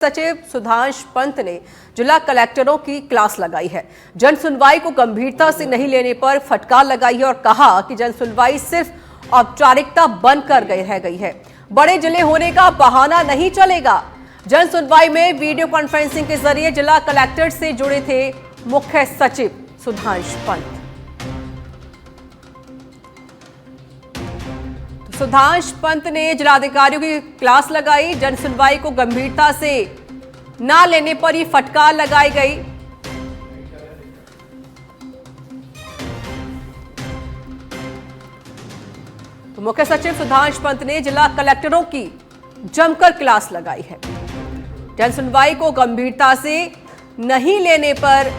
सचिव सुधांश पंत ने जिला कलेक्टरों की क्लास लगाई है। जन सुनवाई को गंभीरता से नहीं लेने पर फटकार लगाई है और कहा कि जन सुनवाई सिर्फ औपचारिकता बनकर रह गई है। बड़े जिले होने का बहाना नहीं चलेगा। जन सुनवाई में वीडियो कॉन्फ्रेंसिंग के जरिए जिला कलेक्टर से जुड़े थे मुख्य सचिव सुधांश पंत। सुधांश पंत ने जिलाधिकारियों की क्लास लगाई। जन सुनवाई को गंभीरता से ना लेने पर ही फटकार लगाई गई। तो मुख्य सचिव सुधांश पंत ने जिला कलेक्टरों की जमकर क्लास लगाई है। जन सुनवाई को गंभीरता से नहीं लेने पर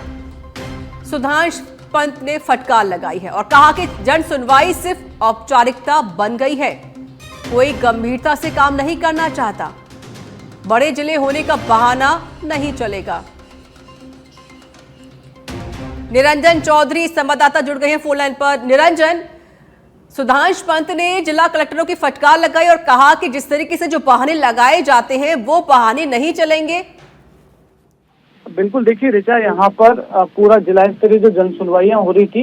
सुधांश पंत ने फटकार लगाई है और कहा कि जन सुनवाई सिर्फ औपचारिकता बन गई है। कोई गंभीरता से काम नहीं करना चाहता। बड़े जिले होने का बहाना नहीं चलेगा। निरंजन चौधरी संवाददाता जुड़ गए हैं फोन लाइन पर। निरंजन, सुधांश पंत ने जिला कलेक्टरों की फटकार लगाई और कहा कि जिस तरीके से जो बहाने लगाए जाते हैं वो बहाने नहीं चलेंगे। बिल्कुल, देखिए ऋचा, यहाँ पर पूरा जिला स्तरीय जो जन सुनवाइयां हो रही थी,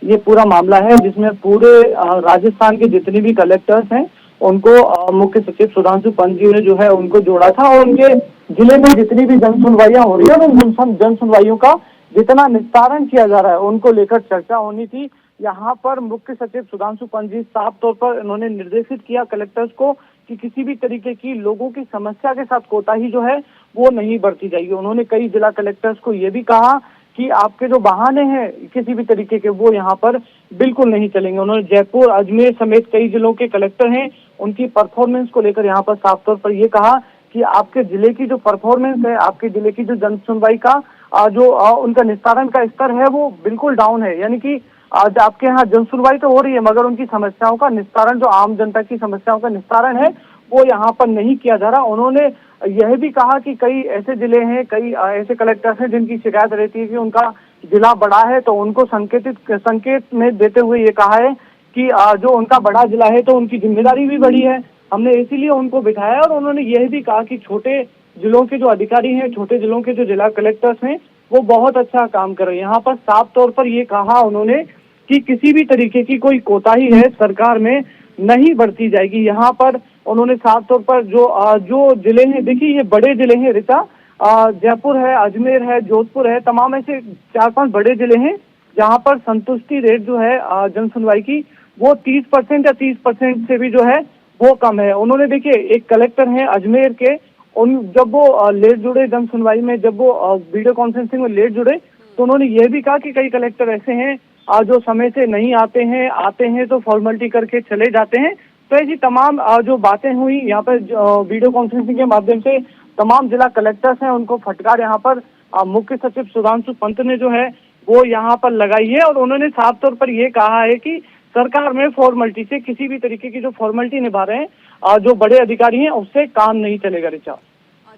ये पूरा मामला है जिसमें पूरे राजस्थान के जितने भी कलेक्टर्स हैं उनको मुख्य सचिव सुधांशु पंत जी ने जो है उनको जोड़ा था और उनके जिले में जितनी भी जन सुनवाइयां हो रही है उन जन सुनवाइयों का जितना निस्तारण किया जा रहा है उनको लेकर चर्चा होनी थी। यहाँ पर मुख्य सचिव सुधांशु पंत जी साफ तौर पर इन्होंने निर्देशित किया कलेक्टर्स को कि किसी भी तरीके की लोगों की समस्या के साथ कोताही जो है वो नहीं बरती जाएगी। उन्होंने कई जिला कलेक्टर्स को ये भी कहा कि आपके जो बहाने हैं किसी भी तरीके के वो यहाँ पर बिल्कुल नहीं चलेंगे। उन्होंने जयपुर, अजमेर समेत कई जिलों के कलेक्टर हैं, उनकी परफॉर्मेंस को लेकर यहाँ पर साफ तौर पर ये कहा कि आपके जिले की जो परफॉर्मेंस है, आपके जिले की जो जन सुनवाई का जो उनका निस्तारण का स्तर है वो बिल्कुल डाउन है। यानी कि आज आपके यहाँ जन सुनवाई तो हो रही है मगर उनकी समस्याओं का निस्तारण, जो आम जनता की समस्याओं का निस्तारण है वो यहाँ पर नहीं किया जा रहा। उन्होंने यह भी कहा कि कई ऐसे जिले हैं, कई ऐसे कलेक्टर्स हैं जिनकी शिकायत रहती है कि उनका जिला बड़ा है, तो उनको संकेत में देते हुए ये कहा है कि जो उनका बड़ा जिला है तो उनकी जिम्मेदारी भी बड़ी है। हमने इसीलिए उनको बिठाया और उन्होंने यह भी कहा कि छोटे जिलों के जो अधिकारी हैं, छोटे जिलों के जो जिला कलेक्टर्स हैं वो बहुत अच्छा काम कर रहे हैं। यहाँ पर साफ तौर पर ये कहा उन्होंने कि किसी भी तरीके की कोई कोताही है सरकार में नहीं बरती जाएगी। यहाँ पर उन्होंने साफ तौर पर जो जिले हैं, देखिए ये बड़े जिले हैं ऋचा, जयपुर है, अजमेर है, जोधपुर है, तमाम ऐसे 4-5 बड़े जिले हैं जहाँ पर संतुष्टि रेट जो है जन सुनवाई की वो 30% या 30% से भी जो है वो कम है। उन्होंने, देखिए एक कलेक्टर हैं अजमेर के, जब वो लेट जुड़े जन सुनवाई में, जब वो वीडियो कॉन्फ्रेंसिंग में लेट जुड़े तो उन्होंने ये भी कहा कि कई कलेक्टर ऐसे हैं जो समय से नहीं आते हैं तो फॉर्मेलिटी करके चले जाते हैं। तो ऐसी तमाम जो बातें हुई यहाँ पर वीडियो कॉन्फ्रेंसिंग के माध्यम से तमाम जिला कलेक्टर्स हैं उनको फटकार यहाँ पर मुख्य सचिव सुधांशु पंत ने जो है वो यहाँ पर लगाई है और उन्होंने साफ तौर पर ये कहा है कि सरकार में फॉर्मेलिटी से, किसी भी तरीके की जो फॉर्मेलिटी निभा रहे हैं जो बड़े अधिकारी हैं उससे काम नहीं चलेगा। ऋचा,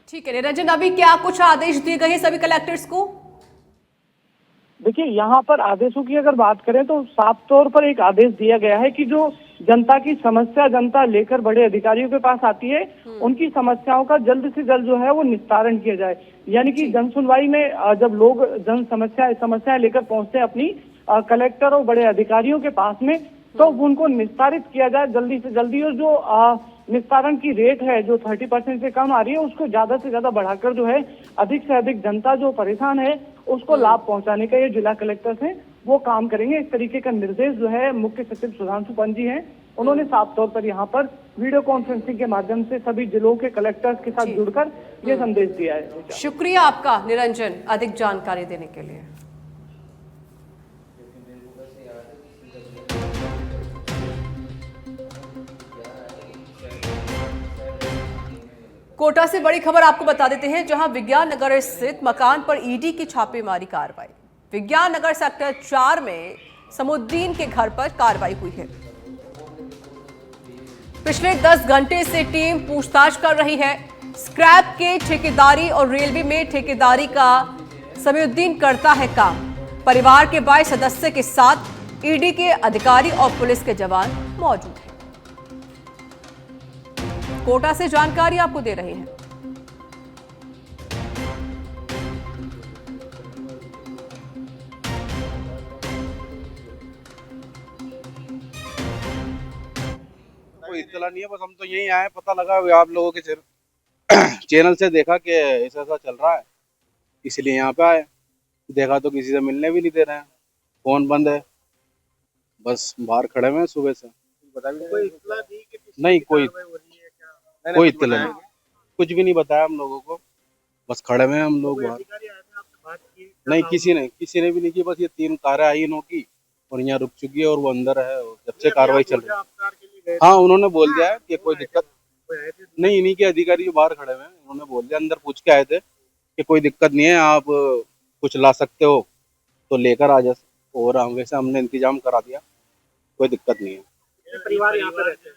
ठीक है निरंजन, अभी क्या कुछ आदेश दिए गए सभी कलेक्टर्स को? देखिए यहाँ पर आदेशों की अगर बात करें तो साफ तौर पर एक आदेश दिया गया है कि जो जनता की समस्या जनता लेकर बड़े अधिकारियों के पास आती है उनकी समस्याओं का जल्द से जल्द जो है वो निस्तारण किया जाए। यानी कि जन सुनवाई में जब लोग समस्याएं लेकर पहुंचते हैं अपनी कलेक्टर और बड़े अधिकारियों के पास में, तो उनको निस्तारित किया जाए जल्दी से जल्दी। और जो निस्तारण की रेट है जो 30% से कम आ रही है उसको ज्यादा से ज्यादा बढ़ाकर जो है अधिक से अधिक जनता जो परेशान है उसको लाभ पहुंचाने का ये जिला कलेक्टर्स हैं वो काम करेंगे। इस तरीके का निर्देश जो है मुख्य सचिव सुधांशु पंत जी हैं उन्होंने साफ तौर पर यहाँ पर वीडियो कॉन्फ्रेंसिंग के माध्यम से सभी जिलों के कलेक्टर्स के साथ जुड़कर ये संदेश दिया है। शुक्रिया आपका निरंजन, अधिक जानकारी देने के लिए। कोटा से बड़ी खबर आपको बता देते हैं, जहां विज्ञान नगर स्थित मकान पर ईडी की छापेमारी कार्रवाई। विज्ञान नगर सेक्टर 4 में समुद्दीन के घर पर कार्रवाई हुई है। पिछले 10 घंटे से टीम पूछताछ कर रही है। स्क्रैप के ठेकेदारी और रेलवे में ठेकेदारी का समुद्दीन करता है काम। परिवार के 22 सदस्य के साथ ईडी के अधिकारी और पुलिस के जवान मौजूद हैं। कोटा से जानकारी आपको दे रहे हैं। चला नहीं है, बस हम तो यहीं आए, पता लगा आप लोगों के चैनल से देखा कि ऐसा ऐसा चल रहा है, इसलिए यहाँ पे आए। देखा तो किसी से मिलने भी नहीं दे रहे हैं, फोन बंद है, बस बाहर खड़े हुए हैं सुबह से। कोई इत्तला दी कि किसी नहीं, की कोई कार्रवाई हो रही है क्या? कोई इत्तला नहीं, कुछ भी नहीं बताया हम लोगों को, बस खड़े हुए हैं हम लोग कोई बाहर। अधिकारी आए थे, आपसे बात की? नहीं, किसी ने भी नहीं की, बस ये 3 कारें आई इनों की और यहाँ रुक चुकी है और वो अंदर है, और जब से कार्रवाई चल रही है। अवतार के लिए गए थे, हाँ, उन्होंने बोल दिया है कि कोई दिक्कत कोई आए थे? नहीं, इन्हीं के अधिकारी जो बाहर खड़े हुए हैं उन्होंने बोल दिया, अंदर पूछ के आए थे कि कोई दिक्कत नहीं है, आप कुछ ला सकते हो तो लेकर आ जा, और वैसे हमने इंतजाम करा दिया, कोई दिक्कत नहीं है। ये परिवार यहाँ पे रहते हैं?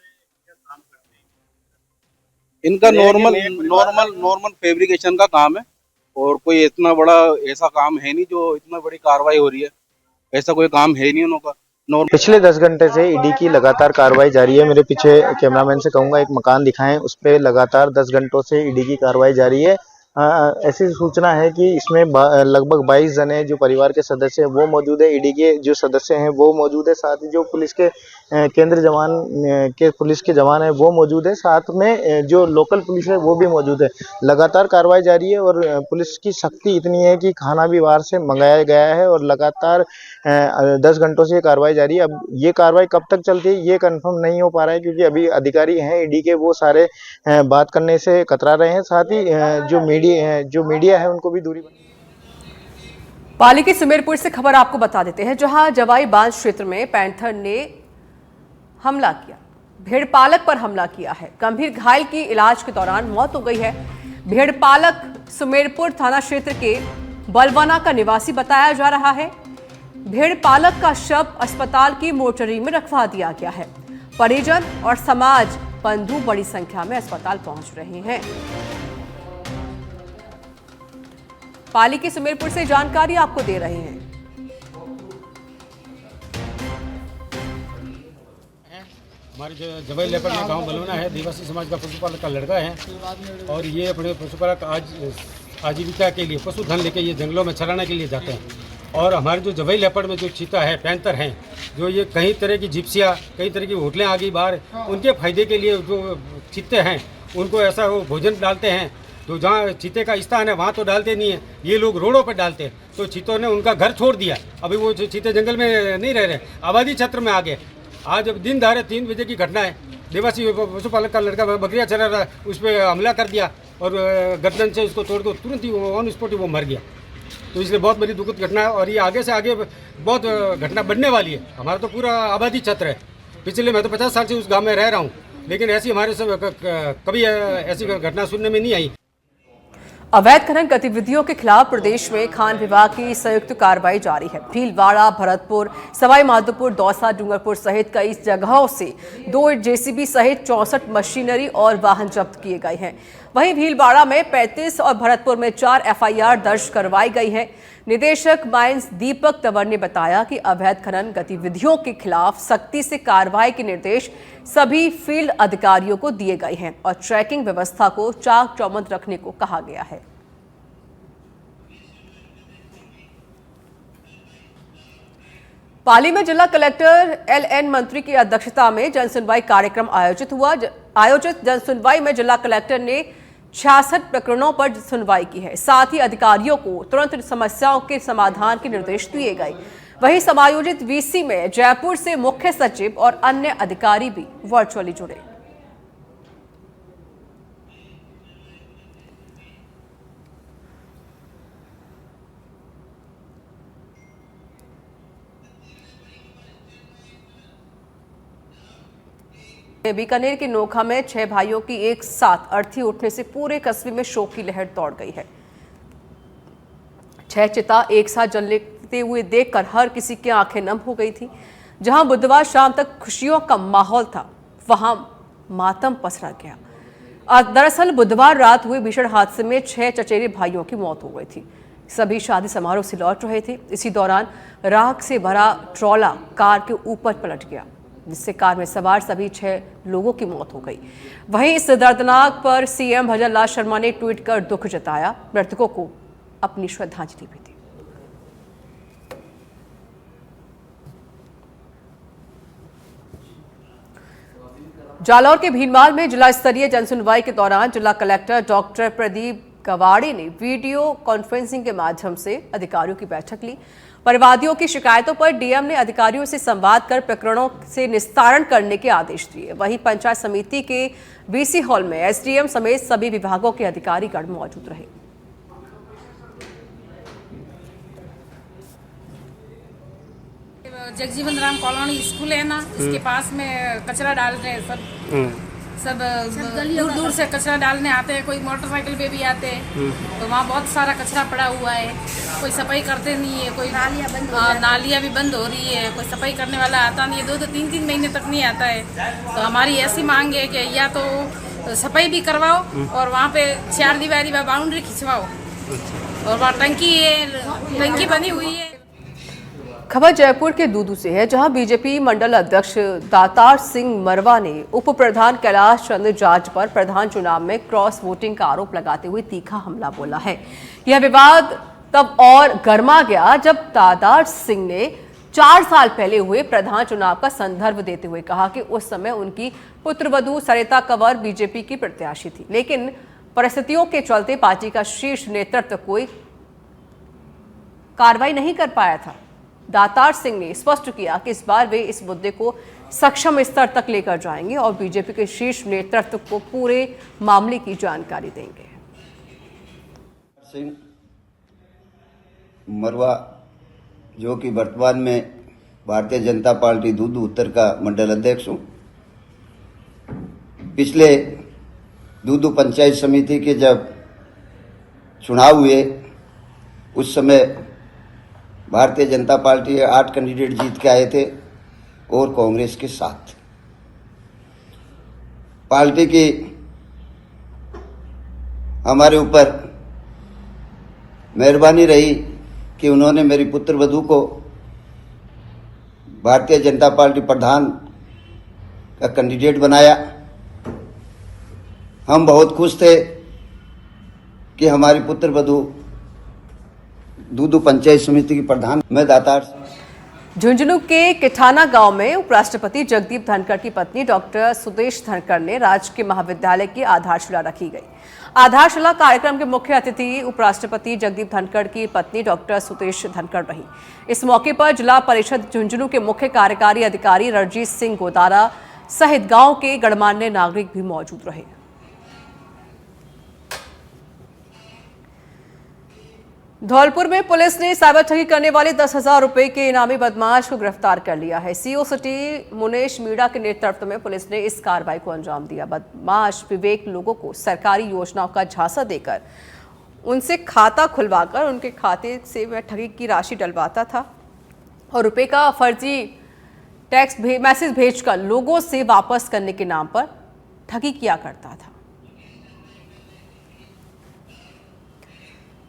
इनका नॉर्मल फैब्रिकेशन का काम है, और कोई इतना बड़ा ऐसा काम है नहीं जो इतना बड़ी कार्रवाई हो रही है, ऐसा कोई काम है नहीं उनका। पिछले 10 घंटे से ईडी की लगातार कार्रवाई जारी है। मेरे पीछे कैमरामैन से कहूंगा एक मकान दिखाएं, उस पे लगातार 10 घंटों से ईडी की कार्रवाई जारी है। ऐसी सूचना है कि इसमें लगभग 22 जने जो परिवार के सदस्य हैं वो मौजूद है, ईडी के जो सदस्य हैं वो मौजूद है, साथ ही जो पुलिस के केंद्र जवान पुलिस के जवान हैं वो मौजूद है, साथ में जो लोकल पुलिस है वो भी मौजूद है। लगातार कार्रवाई जारी है और पुलिस की सख्ती इतनी है कि खाना भी बाहर से मंगाया गया है और लगातार 10 घंटों से ये कार्रवाई जारी है। अब ये कार्रवाई कब तक चलती है ये कंफर्म नहीं हो पा रहा है, क्योंकि अभी अधिकारी हैं ईडी के वो सारे बात करने से कतरा रहे हैं, साथ ही जो मीडिया है उनको भी दूरी पाली के सुमेरपुर से खबर आपको बता देते हैं, जहां जवाई बांध क्षेत्र में पैंथर ने हमला किया, भेड़पालक पर हमला किया है। गंभीर घायल की इलाज के दौरान मौत हो गई है। भेड़पालक सुमेरपुर थाना क्षेत्र के बलवाना का निवासी बताया जा रहा है। भेड़पालक का शव अस्पताल की मोर्चरी में रखवा दिया गया है। परिजन और समाज बंधु बड़ी संख्या में अस्पताल पहुंच रहे हैं। पाली के सुमेरपुर से जानकारी आपको दे रहे हैं। हमारे जो जवाई लेपर में गांव बलवना है, आदिवासी समाज का पशुपालक का लड़का है, और ये अपने पशुपालक आजीविका के लिए पशुधन लेके ये जंगलों में चराने के लिए जाते हैं। और हमारे जो जवाई लेपर्ड में जो चीता है, पैंतर हैं, जो ये कई तरह की जिप्सियाँ, कई तरह की होटलें आ गई बाहर, उनके फायदे के लिए जो चीते हैं उनको ऐसा वो भोजन डालते हैं, तो जहाँ चीते का स्थान है वहाँ तो डालते नहीं है, ये लोग रोडों पर डालते हैं। तो चीतों ने उनका घर छोड़ दिया, अभी वो चीते जंगल में नहीं रह रहे, आबादी क्षेत्र में आ गए। आज अब दिन दहाड़े 3 बजे की घटना है, देवासी पशुपालक का लड़का बकरियाँ चरा रहा, उस पर हमला कर दिया और गर्दन से उसको तोड़ दो, तुरंत ही ऑन स्पॉट ही वो मर गया। तो इसलिए बहुत बड़ी दुखद घटना है, और ये आगे से आगे बहुत घटना बढ़ने वाली है। हमारा तो पूरा आबादी क्षेत्र है, पिछले मैं तो 50 साल से उस गांव में रह रहा हूँ, लेकिन ऐसी हमारे सब कभी ऐसी घटना सुनने में नहीं आई। अवैध खनन गतिविधियों के खिलाफ प्रदेश में खान विभाग की संयुक्त कार्रवाई जारी है। भीलवाड़ा, भरतपुर, सवाई माधोपुर, दौसा, डूंगरपुर सहित कई जगहों से 2 जेसीबी सहित 64 मशीनरी और वाहन जब्त किए गए हैं। वहीं भीलवाड़ा में 35 और भरतपुर में 4 एफआईआर दर्ज करवाई गई है। निदेशक माइंस दीपक तंवर ने बताया कि अवैध खनन गतिविधियों के खिलाफ सख्ती से कार्रवाई के निर्देश सभी फील्ड अधिकारियों को दिए गए हैं और ट्रैकिंग व्यवस्था को चाक चौबंद रखने को कहा गया है। पाली में जिला कलेक्टर एलएन मंत्री की अध्यक्षता में जनसुनवाई कार्यक्रम आयोजित हुआ। आयोजित जनसुनवाई में जिला कलेक्टर ने 66 प्रकरणों पर सुनवाई की है। साथ ही अधिकारियों को तुरंत समस्याओं के समाधान के निर्देश दिए गए। वहीं समायोजित वीसी में जयपुर से मुख्य सचिव और अन्य अधिकारी भी वर्चुअली जुड़े। बीकानेर के नोखा में 6 भाइयों की एक साथ अर्थी उठने से पूरे कस्बे में शोक की लहर दौड़ गई है। 6 चिता एक साथ जलते हुए देखकर हर किसी की आंखें नम हो गई थी। जहां बुधवार शाम तक खुशियों का माहौल था, वहां मातम पसरा गया। दरअसल बुधवार रात हुए भीषण हादसे में 6 चचेरे भाइयों की मौत हो गई थी। सभी शादी समारोह से लौट रहे थे। इसी दौरान राख से भरा ट्रॉला कार के ऊपर पलट गया, जिससे कार में सवार सभी 6 लोगों की मौत हो गई। वहीं इस दर्दनाक पर सीएम भजन लाल शर्मा ने ट्वीट कर दुख जताया, मृतकों को अपनी श्रद्धांजलि भी दी। जालौर के भीनमाल में जिला स्तरीय जनसुनवाई के दौरान जिला कलेक्टर डॉक्टर प्रदीप गवाड़ी ने वीडियो कॉन्फ्रेंसिंग के माध्यम से अधिकारियों की बैठक ली। परिवादियों की शिकायतों पर डीएम ने अधिकारियों से संवाद कर प्रकरणों से निस्तारण करने के आदेश दिए। वहीं पंचायत समिति के वीसी हॉल में एसडीएम समेत सभी विभागों के अधिकारीगण मौजूद रहे। जगजीवन राम कॉलोनी स्कूल है ना, इसके पास में कचरा डाल रहे हैं सब दूर दूर से कचरा डालने आते हैं, कोई मोटरसाइकिल पे भी आते हैं। तो वहाँ बहुत सारा कचरा पड़ा हुआ है, कोई सफाई करते नहीं है, कोई नालियाँ भी बंद हो रही है, कोई सफाई करने वाला आता नहीं है, 2-2 3-3 महीने तक नहीं आता है। तो हमारी ऐसी मांग है कि या तो सफाई भी करवाओ और वहाँ पे 4 दीवारी बाउंड्री खिंचवाओ और वहाँ टंकी बनी हुई है। खबर जयपुर के दूदू से है, जहां बीजेपी मंडल अध्यक्ष दातार सिंह मरवा ने उप प्रधान कैलाश चंद्र जाट पर प्रधान चुनाव में क्रॉस वोटिंग का आरोप लगाते हुए तीखा हमला बोला है। यह विवाद तब और गर्मा गया जब दातार सिंह ने 4 साल पहले हुए प्रधान चुनाव का संदर्भ देते हुए कहा कि उस समय उनकी पुत्रवधू सरिता कंवर बीजेपी की प्रत्याशी थी, लेकिन परिस्थितियों के चलते पार्टी का शीर्ष नेतृत्व कोई कार्रवाई नहीं कर पाया था। दातार सिंह ने स्पष्ट किया कि इस बार वे इस मुद्दे को सक्षम स्तर तक लेकर जाएंगे और बीजेपी के शीर्ष नेतृत्व को पूरे मामले की जानकारी देंगे। सिंह मरवा, जो कि वर्तमान में भारतीय जनता पार्टी दूदू उत्तर का मंडल अध्यक्ष हूँ। पिछले दूदू पंचायत समिति के जब चुनाव हुए उस समय भारतीय जनता पार्टी के 8 कैंडिडेट जीत के आए थे और कांग्रेस के 7। पार्टी की हमारे ऊपर मेहरबानी रही कि उन्होंने मेरी पुत्रवधू को भारतीय जनता पार्टी प्रधान का कैंडिडेट बनाया। हम बहुत खुश थे कि हमारी पुत्रवधू दूदू पंचायत समिति की प्रधान। मैं दातार। झुंझुनू के किठाना गांव में उपराष्ट्रपति जगदीप धनखड़ की पत्नी डॉक्टर सुदेश धनखड़ ने राजकीय महाविद्यालय की आधारशिला रखी गई। आधारशिला कार्यक्रम के मुख्य अतिथि उपराष्ट्रपति जगदीप धनखड़ की पत्नी डॉक्टर सुदेश धनखड़ रही। इस मौके पर जिला परिषद झुंझुनू के मुख्य कार्यकारी अधिकारी रणजीत सिंह गोदारा सहित गांव के गणमान्य नागरिक भी मौजूद रहे। धौलपुर में पुलिस ने साइबर ठगी करने वाले 10,000 रुपए के इनामी बदमाश को गिरफ्तार कर लिया है। सीओ सिटी मुनेश मीणा के नेतृत्व में पुलिस ने इस कार्रवाई को अंजाम दिया। बदमाश विवेक लोगों को सरकारी योजनाओं का झांसा देकर उनसे खाता खुलवाकर उनके खाते से वह ठगी की राशि डलवाता था और रुपए का फर्जी टैक्स मैसेज भेजकर लोगों से वापस करने के नाम पर ठगी किया करता था।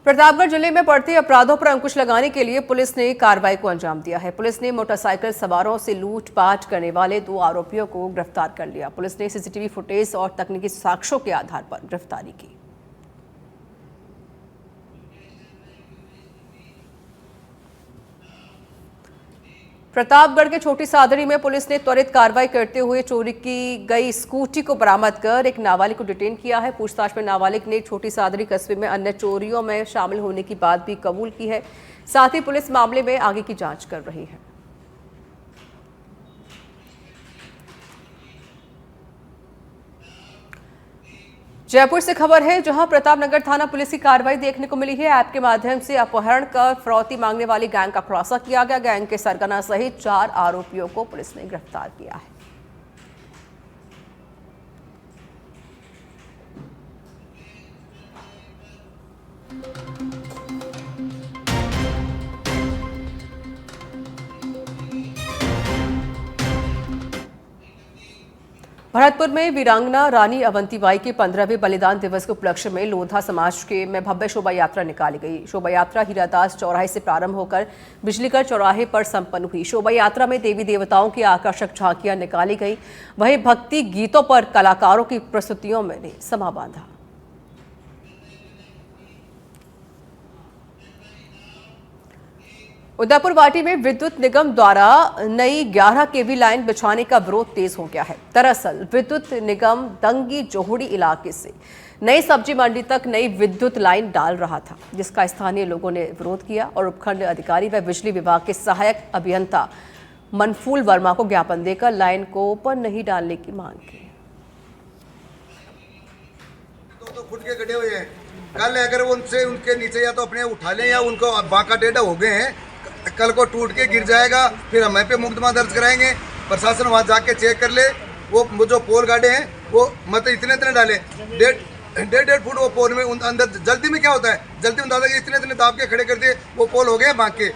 प्रतापगढ़ जिले में बढ़ते अपराधों पर अंकुश लगाने के लिए पुलिस ने कार्रवाई को अंजाम दिया है। पुलिस ने मोटरसाइकिल सवारों से लूटपाट करने वाले 2 आरोपियों को गिरफ्तार कर लिया। पुलिस ने सीसीटीवी फुटेज और तकनीकी साक्ष्यों के आधार पर गिरफ्तारी की। प्रतापगढ़ के छोटी सादड़ी में पुलिस ने त्वरित कार्रवाई करते हुए चोरी की गई स्कूटी को बरामद कर एक नाबालिग को डिटेन किया है। पूछताछ में नाबालिग ने छोटी सादड़ी कस्बे में अन्य चोरियों में शामिल होने की बात भी कबूल की है। साथ ही पुलिस मामले में आगे की जांच कर रही है। जयपुर से खबर है, जहां प्रतापनगर थाना पुलिस की कार्रवाई देखने को मिली है। ऐप के माध्यम से अपहरण कर फिरौती मांगने वाली गैंग का खुलासा किया गया। गैंग के सरगना सहित 4 आरोपियों को पुलिस ने गिरफ्तार किया है। भरतपुर में वीरांगना रानी अवंतीबाई के 15वें बलिदान दिवस के उपलक्ष्य में लोधा समाज में भव्य शोभा यात्रा निकाली गई। शोभा यात्रा हीरादास चौराहे से प्रारंभ होकर बिजलीगढ़ चौराहे पर संपन्न हुई। शोभा यात्रा में देवी देवताओं की आकर्षक झांकियां निकाली गई। वहीं भक्ति गीतों पर कलाकारों की प्रस्तुतियों में ने समा बांधा। उदयपुर वाटी में विद्युत निगम द्वारा नई 11 केवी लाइन बिछाने का विरोध तेज हो गया है। दरअसल विद्युत निगम दंगी जोहड़ी इलाके से नई सब्जी मंडी तक नई विद्युत लाइन डाल रहा था, जिसका स्थानीय लोगों ने विरोध किया और उपखंड अधिकारी व बिजली विभाग के सहायक अभियंता मनफूल वर्मा को ज्ञापन देकर लाइन को ऊपर नहीं डालने की मांग की। तो फुट के गड्ढे हुए हैं, कल अगर उनसे उनके नीचे या तो अपने उठा लें या उनको बांका टेढ़ा हो गए हैं, कल को टूट के गिर जाएगा, फिर हमें पे मुकदमा दर्ज कराएंगे। प्रशासन वहाँ जाके चेक कर ले, वो जो पोल गाड़े हैं वो मतलब इतने डाले, डेढ़ फुट वो पोल में अंदर। जल्दी में क्या होता है, जल्दी में दादा इतने दाब के खड़े कर दिए, वो पोल हो गए बांके,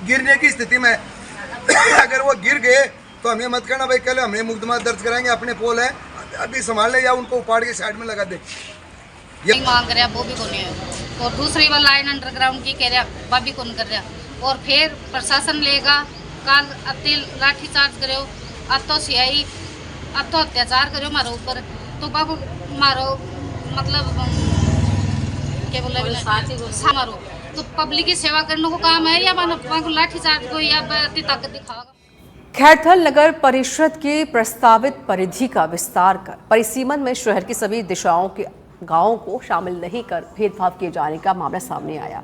गिरने की स्थिति में। अगर वो गिर गए तो हमें मत करना भाई, कल हमें मुकदमा दर्ज कराएंगे। अपने पोल है अभी संभाल ले या उनको उपाड़ के साइड में लगा दे। ये मांग रहा वो भी कौन है, और दूसरी वाला लाइन अंडरग्राउंड की कह रहा वह भी कौन कर रहा। और फिर प्रशासन लेगा, कल अति लाठी चार्ज करो, अतो सियाई अतो अत्याचार करो मारो ऊपर, तो बाबू मारो मतलब क्या बोला मारो, तो पब्लिक की सेवा करने को काम है या मानो लाठी चार्ज को या अति ताकत दिखाओगा। खैरथल नगर परिषद की प्रस्तावित परिधि का विस्तार कर परिसीमन में शहर की सभी दिशाओं के गांवों को शामिल नहीं कर भेदभाव किए जाने का मामला सामने आया,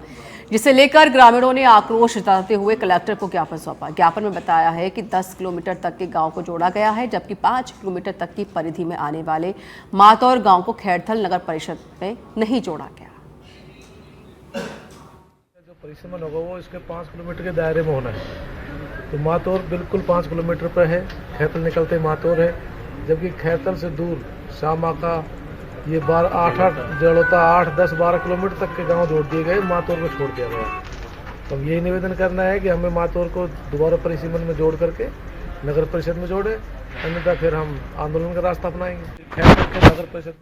जिसे लेकर ग्रामीणों ने आक्रोश जताते हुए कलेक्टर को ज्ञापन सौंपा। ज्ञापन में बताया है कि 10 किलोमीटर तक के गांव को जोड़ा गया है, जबकि 5 किलोमीटर तक की परिधि में आने वाले मातौर गांव को खैरथल नगर परिषद में नहीं जोड़ा गया। जो परिसीमन होगा वो इसके 5 किलोमीटर के दायरे में होना है, तो मातौर बिल्कुल 5 किलोमीटर पर है, खैरथल निकलते मातौर है, जबकि खैरथल से दूर शामा का ये 8, 10, 12 किलोमीटर तक के गांव जोड़ दिए गए, मातौर को छोड़ दिया गया। तो हम यही निवेदन करना है कि हमें मातौर को दोबारा परिसीमन में जोड़ करके नगर परिषद में जोड़े, अन्यथा फिर हम आंदोलन का रास्ता अपनाएंगे। खैरथल के नगर परिषद